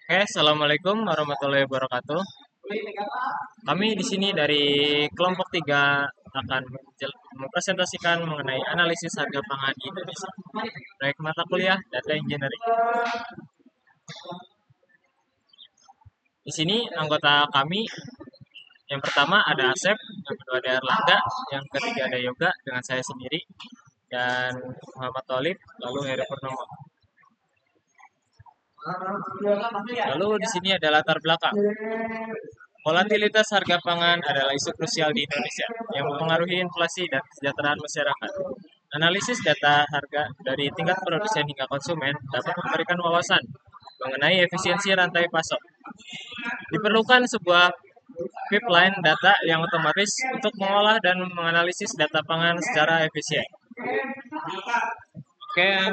Oke, assalamualaikum warahmatullahi wabarakatuh. Kami di sini dari kelompok 3 akan mempresentasikan mengenai analisis harga pangan di Indonesia. Proyek mata kuliah Data Engineering. Di sini anggota kami yang pertama ada Asep, yang kedua ada Erlangga, yang ketiga ada Yoga dengan saya sendiri dan Muhammad Thalib, lalu Heri Purnomo. Lalu di sini ada latar belakang. Volatilitas harga pangan adalah isu krusial di Indonesia yang mempengaruhi inflasi dan kesejahteraan masyarakat. Analisis data harga dari tingkat produsen hingga konsumen dapat memberikan wawasan mengenai efisiensi rantai pasok. Diperlukan sebuah pipeline data yang otomatis untuk mengolah dan menganalisis data pangan secara efisien. Oke,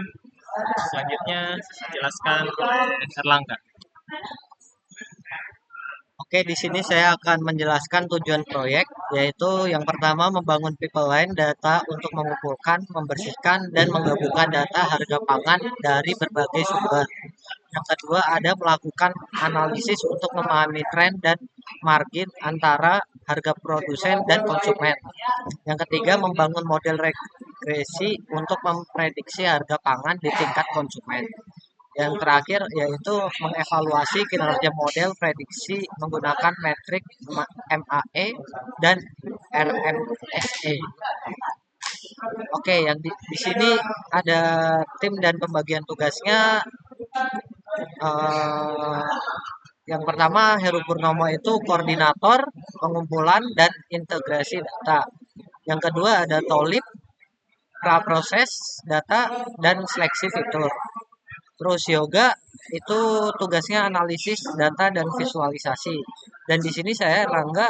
selanjutnya jelaskan oleh Erlangga. Oke, di sini saya akan menjelaskan tujuan proyek, yaitu yang pertama membangun pipeline data untuk mengumpulkan, membersihkan, dan menggabungkan data harga pangan dari berbagai sumber. Yang kedua ada melakukan analisis untuk memahami tren dan margin antara harga produsen dan konsumen. Yang ketiga membangun model regresi untuk memprediksi harga pangan di tingkat konsumen. Yang terakhir yaitu mengevaluasi kinerja model prediksi menggunakan metrik MAE dan RMSE. Oke, yang di sini ada tim dan pembagian tugasnya. Eh, yang pertama Heru Purnomo itu koordinator pengumpulan dan integrasi data. Yang kedua ada Tolip, praproses data dan seleksi fitur. Terus yoga itu tugasnya analisis data dan visualisasi. Dan di sini saya Rangga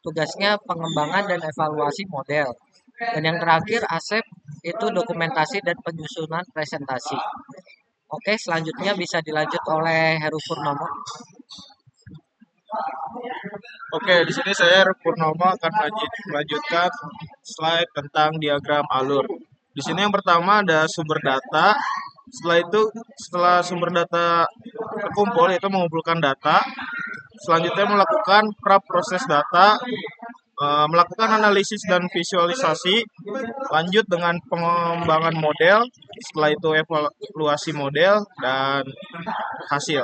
tugasnya pengembangan dan evaluasi model. Dan yang terakhir Asep itu dokumentasi dan penyusunan presentasi. Oke, selanjutnya bisa dilanjut oleh Heru Purnomo. Oke, di sini saya Purnomo akan melanjutkan slide tentang diagram alur. Di sini yang pertama ada sumber data. Setelah itu, setelah sumber data terkumpul, itu mengumpulkan data. Selanjutnya melakukan proses data, melakukan analisis dan visualisasi. Lanjut dengan pengembangan model. Setelah itu evaluasi model dan hasil.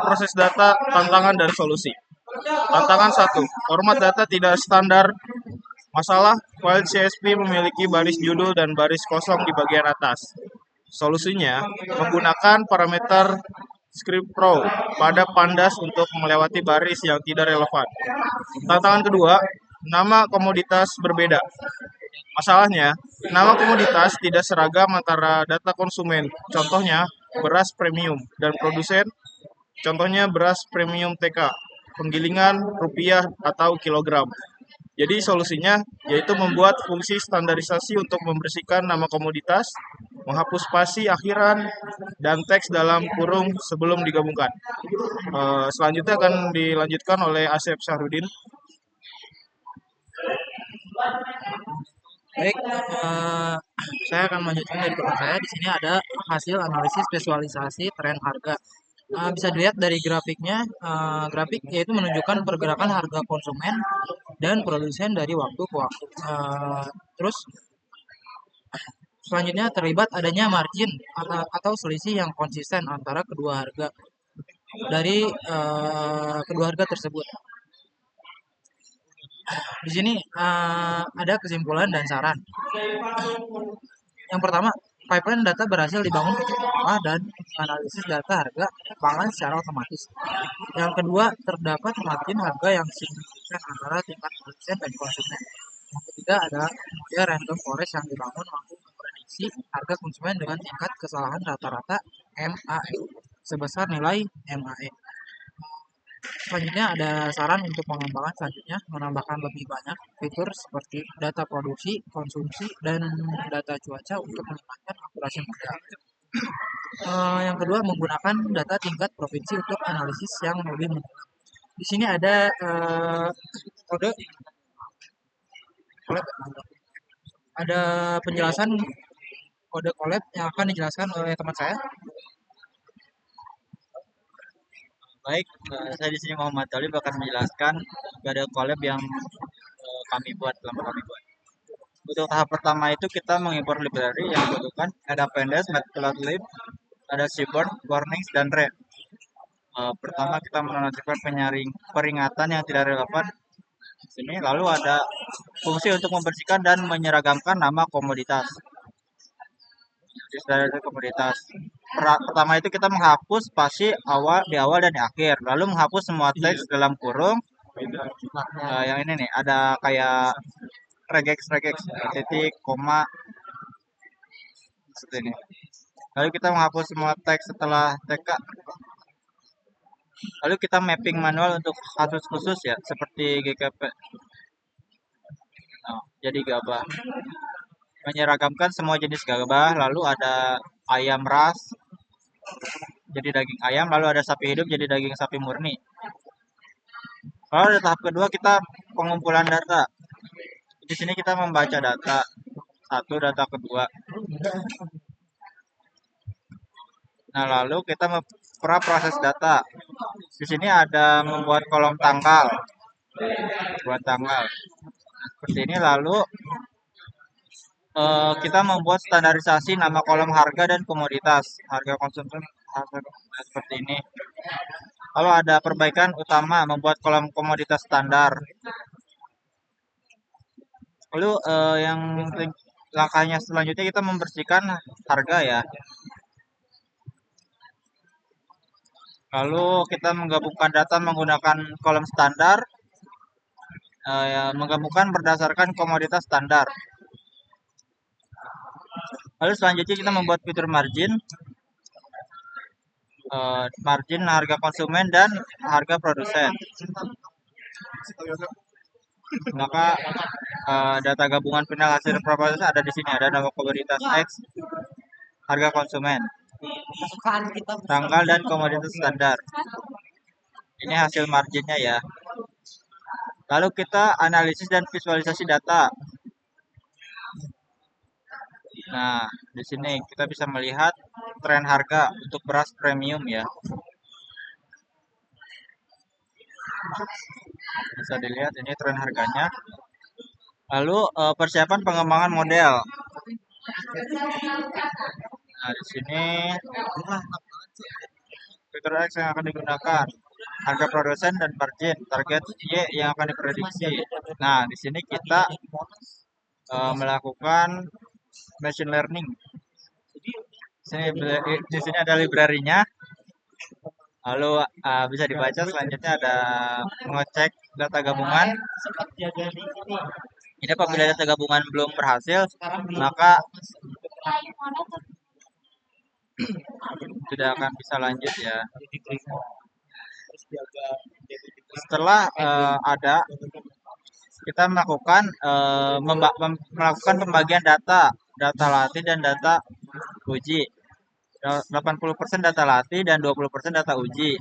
Proses data, tantangan dan solusi. Tantangan 1. Format data tidak standar. Masalah, file CSV memiliki baris judul dan baris kosong di bagian atas. Solusinya, menggunakan parameter script pro pada pandas untuk melewati baris yang tidak relevan. Tantangan kedua, nama komoditas berbeda. Masalahnya, nama komoditas tidak seragam antara data konsumen. Contohnya, beras premium dan produsen. Contohnya beras premium TK, penggilingan rupiah atau kilogram. Jadi solusinya yaitu membuat fungsi standarisasi untuk membersihkan nama komoditas, menghapus spasi akhiran, dan teks dalam kurung sebelum digabungkan. Selanjutnya akan dilanjutkan oleh Asep Sahrudin. Baik, saya akan melanjutkan dari tempat saya. Di sini ada hasil analisis visualisasi tren harga. Bisa dilihat dari grafiknya, grafik yaitu menunjukkan pergerakan harga konsumen dan produsen dari waktu ke waktu. Terus selanjutnya terlibat adanya margin atau selisih yang konsisten antara kedua harga dari kedua harga tersebut. Di sini ada kesimpulan dan saran. Yang pertama, pipeline data berhasil dibangun untuk mengolah dan analisis data harga pangan secara otomatis. Yang kedua, terdapat margin harga yang signifikan antara tingkat produsen dan konsumen. Yang ketiga, ada model random forest yang dibangun mampu memprediksi harga konsumen dengan tingkat kesalahan rata-rata MAE sebesar nilai MAE. Selanjutnya ada saran untuk pengembangan selanjutnya, menambahkan lebih banyak fitur seperti data produksi, konsumsi, dan data cuaca untuk meningkatkan akurasi model. Yang kedua, menggunakan data tingkat provinsi untuk analisis yang lebih mendalam. Di sini ada kode, ada penjelasan kode collab yang akan dijelaskan oleh teman saya. Baik, saya di sini Muhammad Talib akan menjelaskan pada collab yang kelompok kami buat. Untuk tahap pertama itu kita mengimpor library yang dibutuhkan ada Pandas, Matplotlib, ada Seaboard, Warnings, dan Red. Pertama kita menonaktifkan peringatan yang tidak relevan di sini. Lalu ada fungsi untuk membersihkan dan menyeragamkan nama komoditas. Dari komoditas. Pertama itu kita menghapus spasi di awal dan di akhir. Lalu menghapus semua teks dalam kurung. Yang ini nih ada kayak regex, titik, koma, seperti ini. Lalu kita menghapus semua teks setelah TK. Lalu kita mapping manual untuk kasus khusus ya, seperti GKP. Jadi gabah. Menyeragamkan semua jenis gabah, lalu ada ayam ras, jadi daging ayam, lalu ada sapi hidup, jadi daging sapi murni. Lalu ada tahap kedua kita pengumpulan data. Di sini kita membaca data satu, data kedua. Nah, lalu kita proses data. Di sini ada membuat kolom tanggal, buat tanggal seperti ini. Lalu kita membuat standarisasi nama kolom harga dan komoditas, harga konsumsi seperti ini. Lalu ada perbaikan utama, membuat kolom komoditas standar. Lalu yang langkahnya selanjutnya kita membersihkan harga ya. Lalu kita menggabungkan data menggunakan kolom standar, menggabungkan berdasarkan komoditas standar. Lalu selanjutnya kita membuat fitur margin, harga konsumen dan harga produsen. Maka data gabungan final hasil proses ada di sini, ada nama komoditas X, harga konsumen, tanggal dan komoditas standar. Ini hasil marginnya ya. Lalu kita analisis dan visualisasi data. Nah, di sini kita bisa melihat tren harga untuk beras premium ya. Bisa dilihat ini tren harganya. Lalu persiapan pengembangan model. Nah, di sini fitur X yang akan digunakan, harga produsen dan margin, target Y yang akan diprediksi. Nah, di sini kita melakukan machine learning. Di sini ada library-nya. Lalu bisa dibaca. Selanjutnya ada mengecek data gabungan. Ini apabila data gabungan belum berhasil, maka tidak akan bisa lanjut ya. Setelah ada, kita melakukan pembagian data latih dan data uji. 80% data latih dan 20% data uji.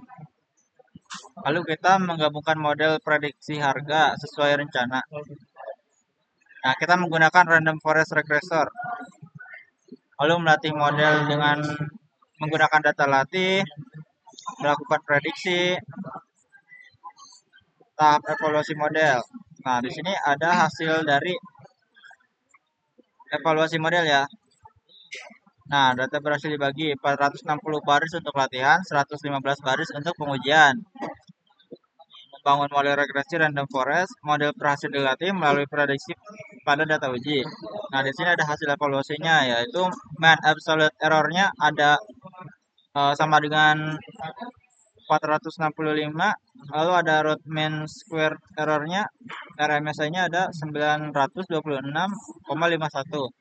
Lalu kita menggabungkan model prediksi harga sesuai rencana. Nah, kita menggunakan random forest regressor. Lalu melatih model dengan menggunakan data latih, melakukan prediksi, tahap evaluasi model. Nah, di sini ada hasil dari evaluasi model ya. Nah, data berhasil dibagi 460 baris untuk latihan, 115 baris untuk pengujian. Membangun model regresi random forest, model berhasil dilatih melalui prediksi pada data uji. Nah, di sini ada hasil evaluasinya, yaitu mean absolute error-nya ada sama dengan 465, lalu ada root mean square error-nya, RMSI-nya ada 926,51.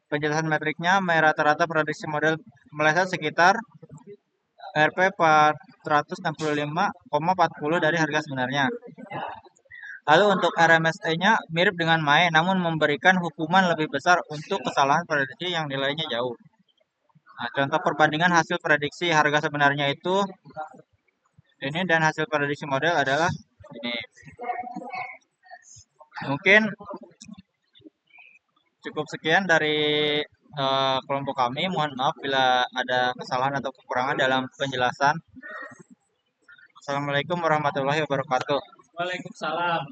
Penjelasan metriknya, rata-rata prediksi model meleset sekitar RP 465,40 dari harga sebenarnya. Lalu untuk RMSI-nya mirip dengan MAE, namun memberikan hukuman lebih besar untuk kesalahan prediksi yang nilainya jauh. Nah, contoh perbandingan hasil prediksi harga sebenarnya itu ini dan hasil prediksi model adalah ini. Mungkin cukup sekian dari kelompok kami. Mohon maaf bila ada kesalahan atau kekurangan dalam penjelasan. Assalamualaikum warahmatullahi wabarakatuh. Waalaikumsalam.